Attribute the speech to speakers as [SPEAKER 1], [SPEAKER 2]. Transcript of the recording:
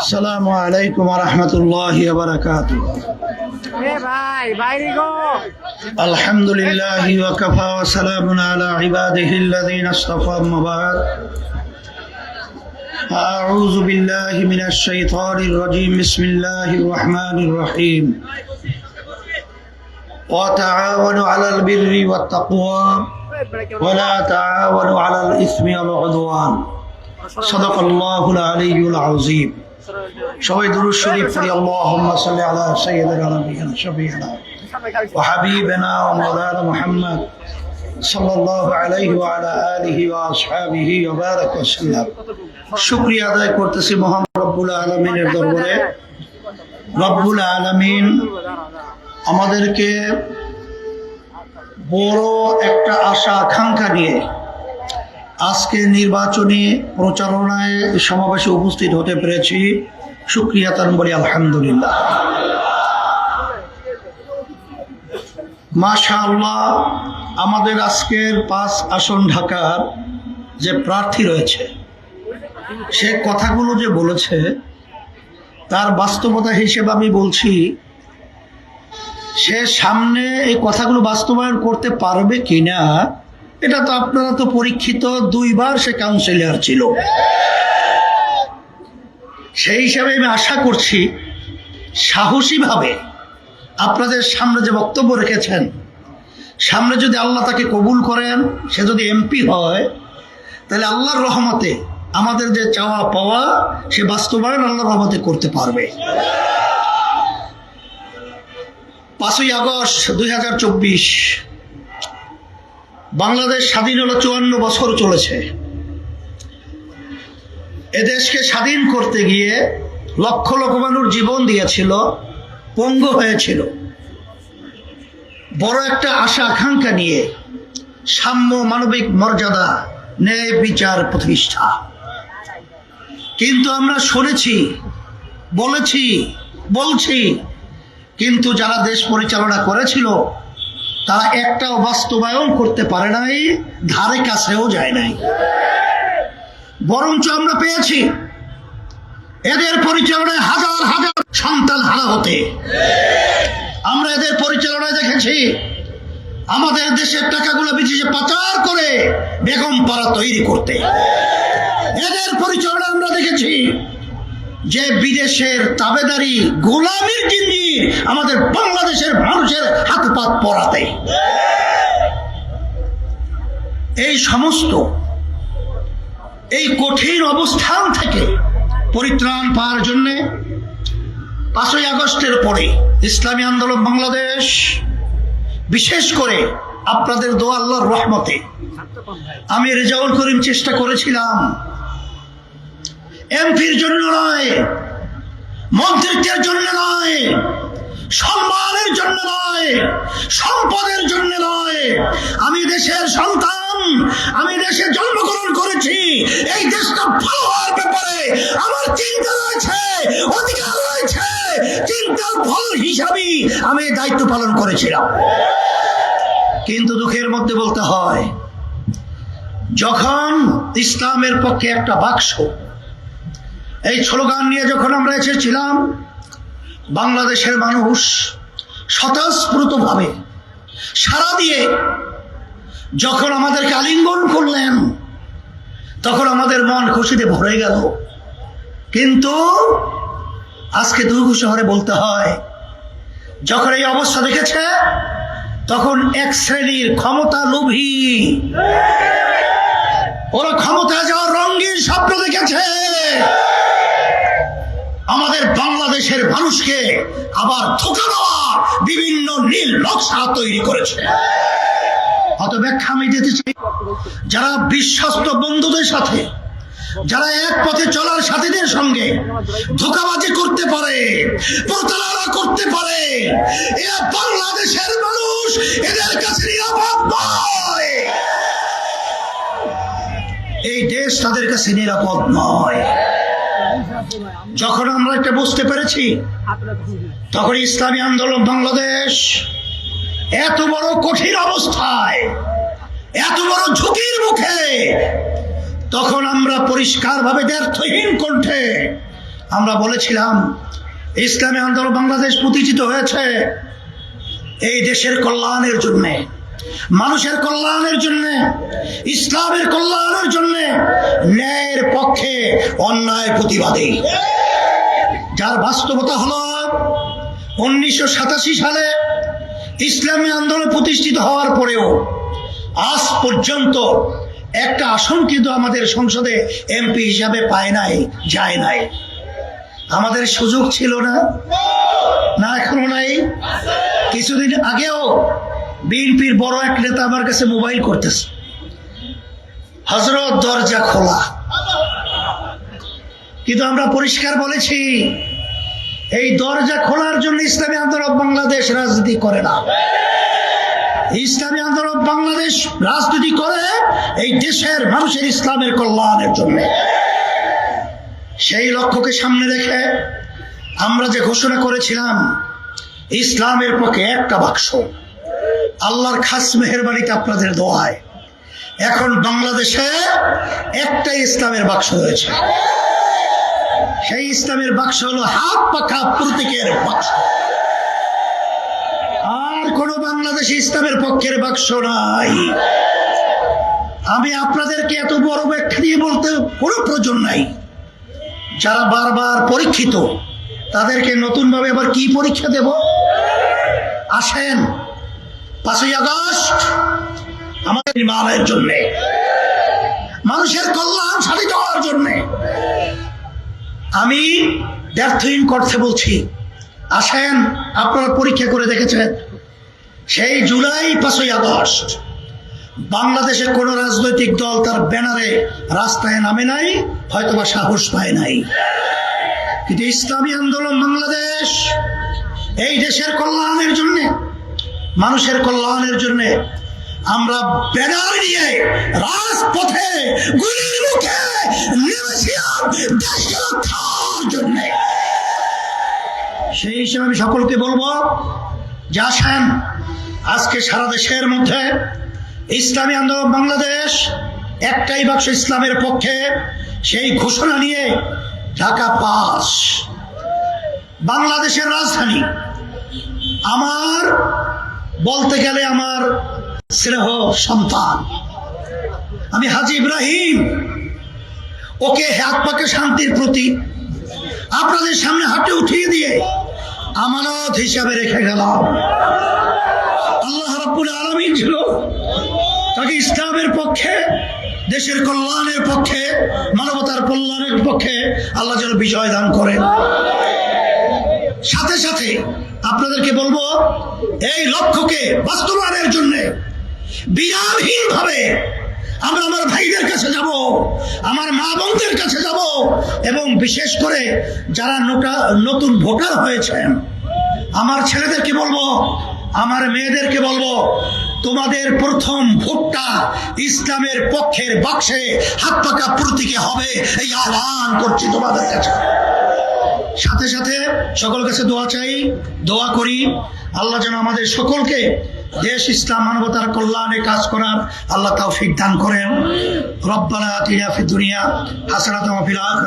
[SPEAKER 1] আসসালামু আলাইকুম ওয়া রাহমাতুল্লাহি ওয়া বারাকাতুহু। আলহামদুলিল্লাহি ওয়া কাফা ওয়া সালামুন আলা ইবাদিহিল্লাযীনা ইসতাফা, আম্মা বা'দ। আউযু বিল্লাহি মিনাশ শাইতানির রাজীম। বিসমিল্লাহির রাহমানির রাহিম। ওয়া তাআওয়ানু আলাল বিররি ওয়াত তাকওয়া ওয়া লা তাআওয়ানু আলাল ইসমি ওয়াল উদওয়ান। সাদাকাল্লাহুল আলিয়্যুল আযীম। সবাই দুরূদ শরীফ পড়ি। আল্লাহুম্মা সাল্লি আলা সাইয়্যিদিনা নাবিয়িনা শাফিঈনা ওয়া হাবিবিনা ওয়া মাওলানা মুহাম্মদ সাল্লাল্লাহু আলাইহি ওয়া আলা আলিহি ওয়া আসহাবিহি ওয়া বারাকা ওয়া সাল্লাম। শুকরিয়া আদায় করতেছি মহান রব্বুল আলামিনের দরবারে। রব্বুল আলামিন আমাদেরকে বড় একটা আশা আকাঙ্ক্ষা নিয়ে আজকে নির্বাচনী প্রচারণায় সমাবেশে উপস্থিত হতে পেরেছি। শুকরিয়া তান বলি আলহামদুলিল্লাহ। মাশাআল্লাহ, আমাদের আজকের 5 আসন ঢাকার যে প্রার্থী রয়েছে, সে কথাগুলো যে বলেছে তার বাস্তবতা হিসেবে আমি বলছি, সে সামনে এই কথাগুলো বাস্তবায়ন করতে পারবে কিনা এটা তো আপনারা তো পরীক্ষিত। 2 বার সে কাউন্সিলর ছিল। সেই হিসাবে আমি আশা করছি সাহসীভাবে আপনাদের সামনে যে বক্তব্য রেখেছেন, সামনে যদি আল্লাহ তাকে কবুল করেন, সে যদি এমপি হয়, তাহলে আল্লাহর রহমতে আমাদের যে চাওয়া পাওয়া সে বাস্তবায়ন আল্লাহর রহমতে করতে পারবে। 5ই আগস্ট 2024 বাংলাদেশ স্বাধীন হলো 54 বছর চলেছে। এদেশকে স্বাধীন করতে গিয়ে লক্ষ লক্ষ মানুষ জীবন দিয়েছিল, পঙ্গু হয়েছিল, বড় একটা আশা আকাঙ্ক্ষা নিয়ে সাম্য, মানবিক মর্যাদা, ন্যায় বিচার প্রতিষ্ঠা। কিন্তু আমরা শুনেছি, বলছি, কিন্তু যারা দেশ পরিচালনা করেছিল তারা একটাও বাস্তবায়ন করতে পারে নাই, ধারে কাছেও যায় নাই। বরঞ্চ আমরা পেয়েছি এদের পরিচালনায় হাজার হাজার সন্তান হারা হতে। আমরা এদের পরিচালনায় দেখেছি আমাদের দেশের টাকাগুলো বিদেশে পাচার করে বেগম পাড়া তৈরি করতে। এদের পরিচালনা আমরা দেখেছি যে বিদেশের তাবেদারি, গোলামির জিন্দির আমাদের বাংলাদেশের মানুষের হাত পাত পরাতে। এই সমস্ত এই কঠিন অবস্থান থেকে পরিত্রাণ পাওয়ার জন্য 5ই আগস্টের পরে ইসলামী আন্দোলন বাংলাদেশ, বিশেষ করে আপনাদের দোয়া, আল্লাহর রহমতে আমি রেজাউল করিম চেষ্টা করেছিলাম এমপির জন্য নয়, মন্ত্রিত্বের জন্য নয়, সম্মানের জন্য নয়, সম্পদের জন্য নয়। আমি দেশের সন্তান, আমি দেশে জন্মগ্রহণ করেছি। এই দেশটা ভালো হওয়ার ব্যাপারে আমার চিন্তা রয়েছে, অধিকার রয়েছে। চিন্তার ফল হিসাবে আমি দায়িত্ব পালন করেছিলাম। কিন্তু দুঃখের মধ্যে বলতে হয়, যখন ইসলামের পক্ষে একটা বাক্স, এই স্লোগান নিয়ে যখন আমরা এসেছিলাম, বাংলাদেশের মানুষ স্বতঃস্ফূর্তভাবে সাড়া দিয়ে যখন আমাদেরকে আলিঙ্গন করলেন, তখন আমাদের মন খুশিতে ভরে গেল। কিন্তু আজকে দুর্ঘ শহরে বলতে হয়, যখন এই অবস্থা দেখেছে, তখন এক শ্রেণীর ক্ষমতা লোভী, ওরা ক্ষমতায় যাওয়ার রঙিন স্বপ্ন দেখেছে। আমাদের বাংলাদেশের মানুষকে আবার ধোঁকা দেওয়ার বিভিন্ন নীল নকশা তৈরি করেছে। অত ব্যাখ্যা আমি দিতে চাই, যারা বিশ্বস্ত বন্ধুদের সাথে, যারা এক পথে চলার সাথীদের সঙ্গে ধোঁকাবাজি করতে পারে, প্রতারণা করতে পারে, এরা বাংলাদেশের মানুষ, এদের কাছে নিরাপদ নয়। এই দেশ তাদের কাছে নিরাপদ নয়। যখন আমরা এটা বুঝতে পেরেছি, তখন ইসলামী আন্দোলন বাংলাদেশ এত বড় কঠিন অবস্থায়, এত বড় ঝুঁকির মুখে তখন আমরা পরিষ্কারভাবে দ্ব্যর্থহীন কণ্ঠে আমরা বলেছিলাম, ইসলামী আন্দোলন বাংলাদেশ প্রতিষ্ঠিত হয়েছে এই দেশের কল্যাণের জন্য, মানুষের কল্যাণের জন্য, ইসলামের কল্যাণের জন্য, ন্যায়ের পক্ষে, অন্যায় প্রতিবাদী। যার বাস্তবতা হলো 1987 সালে ইসলামী আন্দোলন প্রতিষ্ঠিত হওয়ার পরেও আজ পর্যন্ত একটা আসন কিন্তু আমাদের সংসদে এমপি হিসাবে পায় নাই, যায় নাই। আমাদের সুযোগ ছিল না, না এখনো নাই। কিছুদিন আগেও বিএনপির বড় এক নেতা আমার কাছে মোবাইল করতেছে, হযরত দরজা খোলা। কিন্তু আমরা পরিষ্কার বলেছি, এই দরজা খোলার জন্য ইসলামী আন্দোলন বাংলাদেশ রাজনীতি করে না। ইসলামী আন্দোলন বাংলাদেশ রাজনীতি করে এই দেশের মানুষের ইসলামের কল্যাণের জন্য। সেই লক্ষ্যকে সামনে রেখে আমরা যে ঘোষণা করেছিলাম, ইসলামের পক্ষে একটা বাক্স, আল্লাহর খাস মেহেরবানিতে আপনাদের দোয়ায় এখন বাংলাদেশে একটাই ইসলামের বাক্স রয়েছে। সেই ইসলামের বাক্স হলো হাত পাখা প্রতীকের বাক্স। আর কোন বাংলাদেশে ইসলামের পক্ষের বাক্স নাই। আমি আপনাদেরকে এত বড় ব্যাখ্যা দিয়ে বলতে কোনো প্রয়োজন নাই। যারা বারবার পরীক্ষিত তাদেরকে নতুন ভাবে আবার কি পরীক্ষা দেব? আসেন 5ই আগস্ট আমাদের নির্মাণের জন্য, মানুষের কল্যাণ সাধিত হওয়ার জন্য আমি ব্যর্থহীন করতে বলছি। আসেন, আপনারা পরীক্ষা করে দেখেছেন, সেই জুলাই 5ই আগস্ট বাংলাদেশে কোন রাজনৈতিক দল তার ব্যানারে রাস্তায় নামে নাই, হয়তোবা সাহস পায় নাই। কিন্তু ইসলামী আন্দোলন বাংলাদেশ এই দেশের কল্যাণের জন্য, মানুষের কল্যাণের জন্য আমরা ব্যানার নিয়ে রাজপথে গুলির মুখে নেমেছিলাম দেশকে রক্ষার জন্য। সেই হিসেবে আমি সকলকে বলবো যে আসেন, আজকে সারা দেশের মধ্যে ইসলামী আন্দোলন বাংলাদেশ একটাই বাক্স ইসলামের পক্ষে, সেই ঘোষণা নিয়ে ঢাকা 5 বাংলাদেশের রাজধানী। আমার বলতে গেলে আমার স্নেহ সন্তান, আমি হাজী ইব্রাহিম, ওকে হাত পাকে শান্তির প্রতীক আপনাদের সামনে হাতে উঠিয়ে দিয়ে আমানত হিসাবে রেখে গেলাম। আল্লাহ রাব্বুল আলামিন ছিল তাকে ইসলামের পক্ষে, দেশের কল্যাণের পক্ষে, মানবতার কল্যাণের পক্ষে আল্লাহ যেন বিজয় দান করেন। সাথে সাথে আপনাদেরকে বলবো, এই লক্ষ্যকে বাস্তবায়নের জন্য বিরামহীন ভাবে আমরা আমার ভাইদের কাছে যাব, আমার মা বোনদের কাছে যাব, এবং বিশেষ করে যারা নতুন ভোটার হয়েছেন আমার ছেলেদেরকে বলবো, আমার মেয়েদেরকে বলবো, তোমাদের প্রথম ভোটটা ইসলামের পক্ষের বাক্সে হাত পাকা প্রতীকে হবে, এই আহ্বান করছি তোমাদের কাছে। সাথে সাথে সকল কাছে দোয়া চাই, দোয়া করি আল্লাহ যেন আমাদের সকলকে দেশ, ইসলাম, মানবতার কল্যাণে কাজ করার আল্লাহ তৌফিক দান করেন। রব্বানা আতিনা ফিদ দুনিয়া হাসানাতাও ওয়া ফিল আখিরাতি